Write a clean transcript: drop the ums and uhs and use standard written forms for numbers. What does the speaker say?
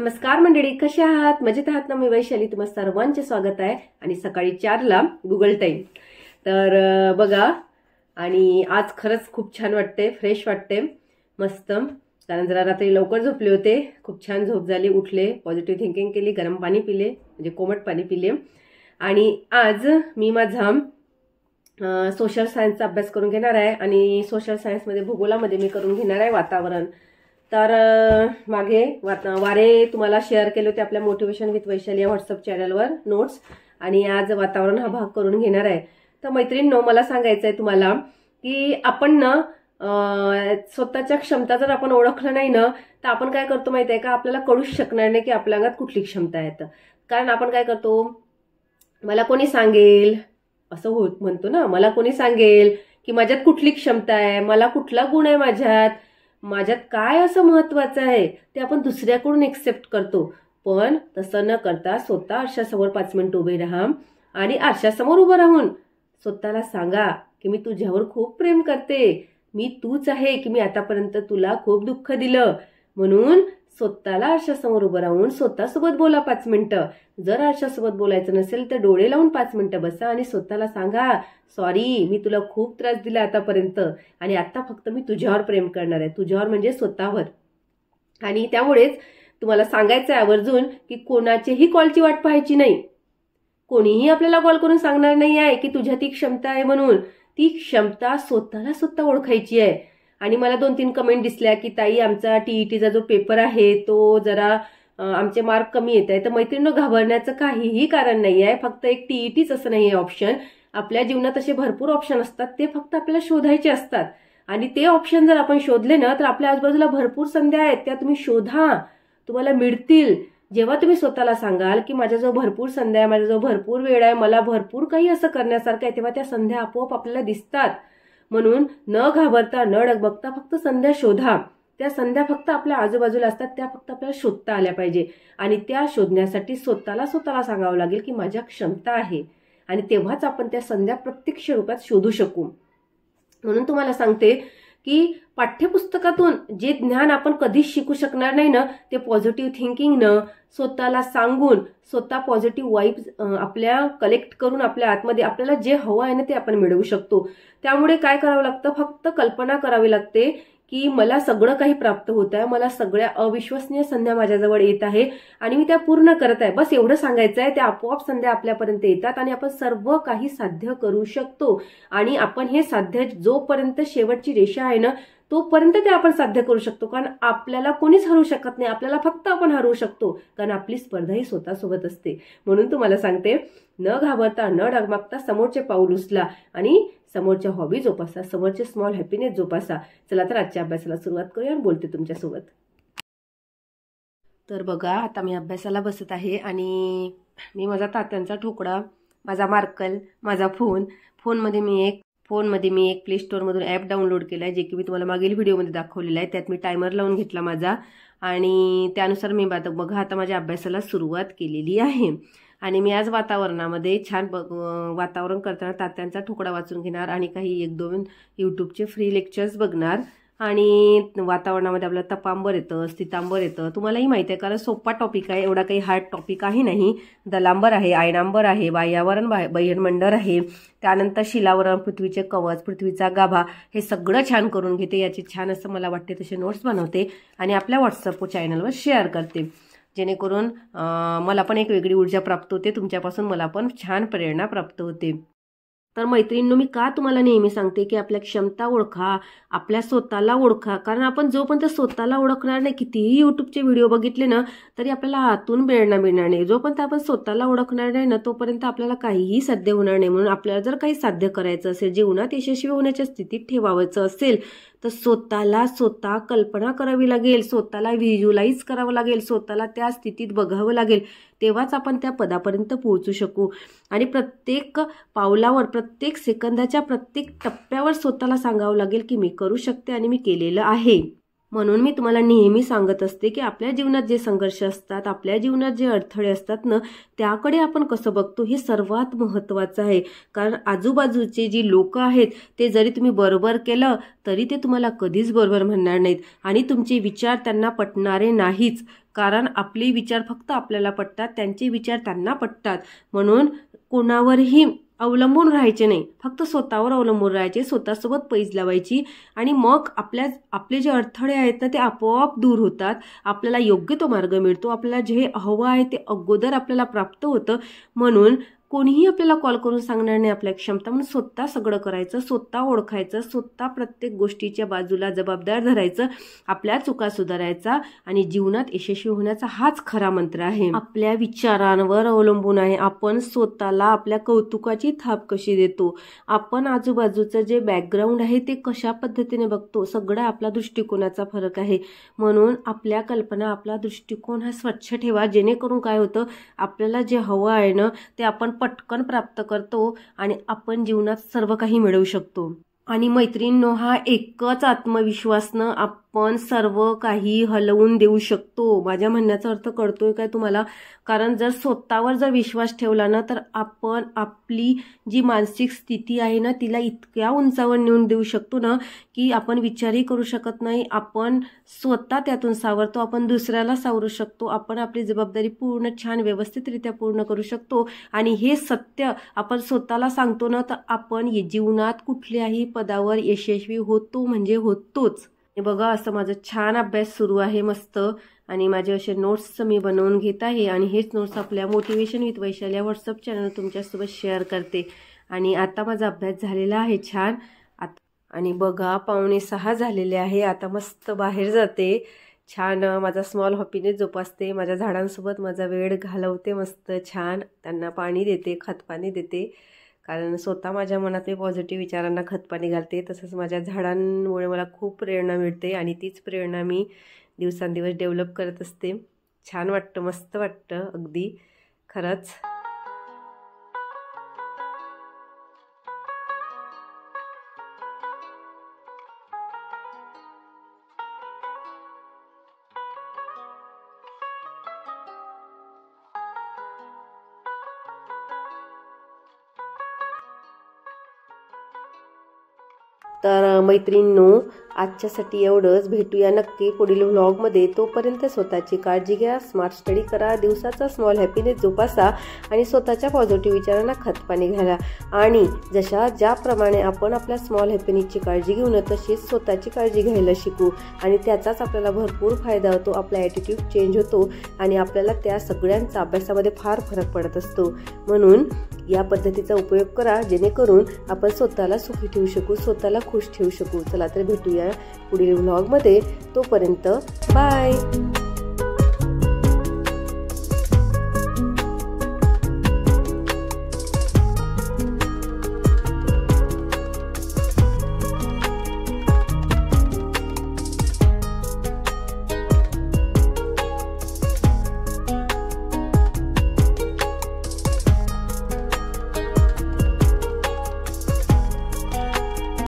नमस्कार मंडळी, कशा आहात? मजेत आहात ना? मी वैशाली, तुम्हा सर्वांचे स्वागत आहे. आणि सकाळी 4ला गुगल टाइम. तर बघा, आणि आज खरंच खूप छान वाटते, फ्रेश वाटते, मस्त. कारण जरा रात्री लवकर झोपले होते, खूप छान झोप झाली, उठले, पॉझिटिव्ह थिंकिंग केली, गरम पाणी पिले, म्हणजे कोमट पाणी पिले. आणि आज मी माझा सोशल सायन्सचा अभ्यास करून घेणार आहे. आणि सोशल सायन्समध्ये भूगोलामध्ये मी करून घेणार आहे वातावरण. तर मागे वारे तुम्हाला शेअर केले होते आपल्या मोटिवेशन विथ वैशाली या व्हॉट्सअप चॅनलवर नोट्स. आणि आज वातावरण हा भाग करून घेणार आहे. तर मैत्रिणींनो, मला सांगायचं आहे तुम्हाला की आपण ना स्वतःच्या क्षमता जर आपण ओळखलं नाही ना, तर आपण काय करतो माहिती आहे का? आपल्याला कळूच शकणार नाही की आपल्या अंगात कुठली क्षमता आहे. कारण आपण काय करतो, मला कोणी सांगेल असं म्हणतो ना, मला कोणी सांगेल की माझ्यात कुठली क्षमता आहे, मला कुठला गुण आहे, माझ्यात काय असं महत्वाचं आहे ते आपण दुसऱ्याकडून एक्सेप्ट करतो. पण तसं न करता स्वतः आरशासमोर 5 मिनिट उभे राहा आणि आरशासमोर उभं राहून स्वतःला सांगा की मी तुझ्यावर खूप प्रेम करते, मी तूच आहे, की मी आतापर्यंत तुला खूप दुःख दिलं. म्हणून स्वतःला आरशासमोर उभं राहून स्वतःसोबत बोला 5 मिनिटं. जर आरशासोबत बोलायचं नसेल तर डोळे लावून 5 मिनिटं बसा आणि स्वतःला सांगा, सॉरी, मी तुला खूप त्रास दिला आतापर्यंत आणि आता फक्त मी तुझ्यावर प्रेम करणार आहे. तुझ्यावर म्हणजे स्वतःवर. आणि त्यामुळेच तुम्हाला सांगायचं आहे आवर्जून की कोणाचेही कॉलची वाट पाहायची नाही. कोणीही आपल्याला कॉल करून सांगणार नाही आहे की तुझ्यात ती क्षमता आहे म्हणून. ती क्षमता स्वतःला स्वतः ओळखायची आहे. आणि मला 2-3 कमेंट दिसल्या की ताई, आमचा टीईटीचा जो पेपर आहे तो जरा आमचे मार्क कमी येत आहे. तर मैत्रिणींनो, घाबरण्याचं काहीही कारण नाही आहे. फक्त एक टीईटीच असं नाही आहे ऑप्शन. आपल्या जीवनात असे भरपूर ऑप्शन असतात, ते फक्त आपल्याला शोधायचे असतात. आणि ते ऑप्शन जर आपण शोधले ना, तर आपल्या आजूबाजूला भरपूर संधी आहेत, त्या तुम्ही शोधा, तुम्हाला मिळतील. जेव्हा तुम्ही स्वतःला सांगाल की माझ्याजवळ भरपूर संधी आहे, माझ्याजवळ भरपूर वेळ आहे, मला भरपूर काही असं करण्यासारखं आहे, तेव्हा त्या संधी आपोआप आपल्याला दिसतात. म्हणून न घाबरता, न डगमगता फक्त संध्या शोधा. त्या संध्या फक्त आपल्या आजूबाजूला असतात, त्या फक्त आपल्याला शोधता आल्या पाहिजे. आणि त्या शोधण्यासाठी स्वतःला सांगावं लागेल की माझ्या क्षमता आहे. आणि तेव्हाच आपण त्या संध्या प्रत्यक्ष रूपात शोधू शकू. म्हणून तुम्हाला सांगते की पाठ्यपुस्तकातून जे ज्ञान आपण कधीच शिकू शकणार नाही ना, ते पॉझिटिव्ह थिंकिंगनं, स्वतःला सांगून, स्वतः पॉझिटिव्ह वाईब्स आपल्या कलेक्ट करून आपल्या आतमध्ये आपल्याला जे हवं आहे ना ते आपण मिळवू शकतो. त्यामुळे काय करावं लागतं, फक्त कल्पना करावी लागते की मला सगळं काही प्राप्त होत आहे, मला सगळ्या अविश्वसनीय संध्या माझ्याजवळ येत आहे आणि मी त्या पूर्ण करत आहे. बस एवढं सांगायचं आहे. त्या आपोआप संध्या आपल्यापर्यंत येतात आणि आपण सर्व काही साध्य करू शकतो. आणि आपण हे साध्य जोपर्यंत शेवटची रेषा आहे ना, तोपर्यंत ते आपण साध्य करू शकतो. कारण आपल्याला कोणीच हरवू शकत नाही, आपल्याला फक्त आपण हरवू शकतो. कारण आपली स्पर्धा ही स्वतःसोबत असते. म्हणून तुम्हाला सांगते, न घाबरता, न डगमगता समोरचे पाऊल उचला आणि समोरच्या हॉबी जोपासा, समोरचे स्मॉल हॅपीनेस जोपासा. चला तर आजच्या अभ्यासाला सुरुवात करूया आणि बोलते तुमच्यासोबत. तर बघा, आता मी अभ्यासाला बसत आहे आणि मी माझा तात्यांचा ठोकळा, माझा मार्कल, माझा फोनमध्ये मी एक प्ले स्टोअरमधून ॲप डाउनलोड केला आहे, जे की मी तुम्हाला मागील व्हिडिओमध्ये दाखवलेलं आहे. त्यात मी टायमर लावून घेतला माझा आणि त्यानुसार मी बघा आता माझ्या अभ्यासाला सुरुवात केलेली आहे. आणि मी आज वातावरणामध्ये छान वातावरण करताना तात्यांचा ठोकळा वाचून घेणार आणि काही 1-2 यूट्यूबचे फ्री लेक्चर्स बघणार. आणि वातावरणामध्ये आपल्याला तपांबर येतं, स्थितांबर येतं, तुम्हालाही माहिती आहे, कारण सोपा टॉपिक आहे, एवढा काही हार्ड टॉपिक आहे नाही. दलांबर आहे, आयनांबर आहे, बाह्यावरण, बहिर्मंडळ आहे, त्यानंतर शिलावरण, पृथ्वीचे कवच, पृथ्वीचा गाभा, हे सगळं छान करून घेते. याची छान असं मला वाटते तसे नोट्स बनवते आणि आपल्या व्हॉट्सअप चॅनलवर शेअर करते, जेणेकरून मला पण एक वेगळी ऊर्जा प्राप्त होते, तुमच्यापासून मला पण छान प्रेरणा प्राप्त होते. तर मैत्रिणींनो, मी का तुम्हाला नेहमी सांगते की आपल्या क्षमता ओळखा, आपल्या स्वतःला ओळखा. कारण आपण जोपर्यंत स्वतःला ओळखणार नाही, कितीही यूट्यूबचे व्हिडिओ बघितले ना तरी आपल्याला आतून प्रेरणा मिळणार नाही. जोपर्यंत आपण स्वतःला ओळखणार नाही ना, तोपर्यंत आपल्याला काहीही साध्य होणार नाही. म्हणून आपल्याला जर काही साध्य करायचं असेल, जीवनात यशस्वी होण्याच्या स्थितीत ठेवायचं असेल, तर स्वतः कल्पना करावी लागेल, स्वतःला व्हिज्युअलाइज करावं लागेल, स्वतःला त्या स्थितीत बघावं लागेल. तेव्हाच आपण त्या पदापर्यंत पोहोचू शकू. आणि प्रत्येक पावलावर, प्रत्येक सेकंदाच्या प्रत्येक टप्प्यावर स्वतःला सांगावं लागेल की मी करू शकते आणि मी केलेलं आहे. म्हणून मी तुम्हाला नेहमी सांगत असते की आपल्या जीवनात जे संघर्ष असतात, आपल्या जीवनात जे अडथळे असतात ना, त्याकडे आपण कसं बघतो हे सर्वात महत्त्वाचं आहे. कारण आजूबाजूचे जी लोक आहेत ते जरी तुम्ही बरोबर केलं तरी ते तुम्हाला कधीच बरोबर म्हणणार नाहीत आणि तुमचे विचार त्यांना पटणारे नाहीच. कारण आपले विचार फक्त आपल्याला पटतात, त्यांचे विचार त्यांना पटतात. म्हणून कोणावरही अवलंबून राहायचे नाही, फक्त स्वतःवर अवलंबून राहायचे, स्वतःसोबत पैज लावायची आणि मग आपले जे अडथळे आहेत ना ते आपोआप दूर होतात. आपल्याला योग्य तो मार्ग मिळतो, आपल्याला जे हवं आहे ते अगोदर आपल्याला प्राप्त होतं. म्हणून कोणीही आपल्याला कॉल करून सांगणार नाही आपल्या क्षमता. म्हणून स्वतः सगळं करायचं, स्वतः ओळखायचं, स्वतः प्रत्येक गोष्टीच्या बाजूला जबाबदार धरायचं, आपल्या चुका सुधारायचा आणि जीवनात यशस्वी होण्याचा हाच खरा मंत्र आहे. आपल्या विचारांवर अवलंबून आहे आपण स्वतःला आपल्या कौतुकाची थाप कशी देतो, आपण आजूबाजूचं जे बॅकग्राऊंड आहे ते कशा पद्धतीने बघतो, सगळा आपला दृष्टिकोनाचा फरक आहे. म्हणून आपल्या कल्पना, आपला दृष्टिकोन हा स्वच्छ ठेवा, जेणेकरून काय होतं, आपल्याला जे हवं आहे ना ते आपण पटकन प्राप्त करतो आणि आपण जीवनात सर्व काही मिळवू शकतो. आणि मैत्रिणींनो, हा एकच आत्मविश्वासनं आपण सर्व काही हलवून देऊ शकतो. माझ्या म्हणण्याचा अर्थ कळतोय काय तुम्हाला? कारण जर स्वतःवर जर विश्वास ठेवला ना तर आपण आपली जी मानसिक स्थिती आहे ना तिला इतक्या उंचावर नेऊन देऊ शकतो ना की आपण विचारही करू शकत नाही. आपण स्वतः त्यातून सावरतो, आपण दुसऱ्याला सावरू शकतो, आपण आपली जबाबदारी पूर्ण छान व्यवस्थितरित्या पूर्ण करू शकतो. आणि हे सत्य आपण स्वतःला सांगतो ना तर आपण जीवनात कुठल्याही पदावर यशस्वी होतो म्हणजे होतोच. बघा, असं माझं छान अभ्यास सुरू आहे मस्त, आणि माझे असे नोट्स मी बनवून घेत आहे आणि हेच नोट्स आपल्या मोटिवेशन विथ वैशाली या व्हॉट्सअप चॅनल तुमच्यासोबत शेअर करते. आणि आता माझा अभ्यास झालेला आहे छान. आणि बघा 5:45 झालेले आहे. आता मस्त बाहेर जाते, छान माझा स्मॉल हॅपीनेस जोपासते, माझ्या झाडांसोबत माझा वेळ घालवते, मस्त छान त्यांना पाणी देते, खतपाणी देते. कारण स्वतः माझ्या मनात मी पॉझिटिव्ह विचारांना खतपाणी घालते, तसंच माझ्या झाडांमुळे मला खूप प्रेरणा मिळते आणि तीच प्रेरणा मी दिवसांदिवस डेव्हलप करत असते. छान वाटतं, मस्त वाटतं अगदी खरंच. तर मैत्रिणींनो, आजच्यासाठी एवढंच. भेटूया नक्की पुढील व्लॉगमध्ये. तोपर्यंत स्वतःची काळजी घ्या, स्मार्ट स्टडी करा, दिवसाचा स्मॉल हॅपीनेस जोपासा आणि स्वतःच्या पॉझिटिव्ह विचारांना खतपाणी घाला. आणि ज्याप्रमाणे आपण आपल्या स्मॉल हॅपीनेसची काळजी घेऊ ना तशीच स्वतःची काळजी घ्यायला शिकू आणि त्याचाच आपल्याला भरपूर फायदा होतो. आपला ॲटिट्यूड चेंज होतो आणि आपल्याला त्या सगळ्यांचा अभ्यासामध्ये फार फरक पडत असतो. म्हणून या पद्धतीचा उपयोग करा, जेणेकरून आपण स्वतःला सुखी ठेवू शकू, स्वतःला खुश ठेवू शकू. चला तर भेटूया पुढील व्लॉगमध्ये. तोपर्यंत बाय.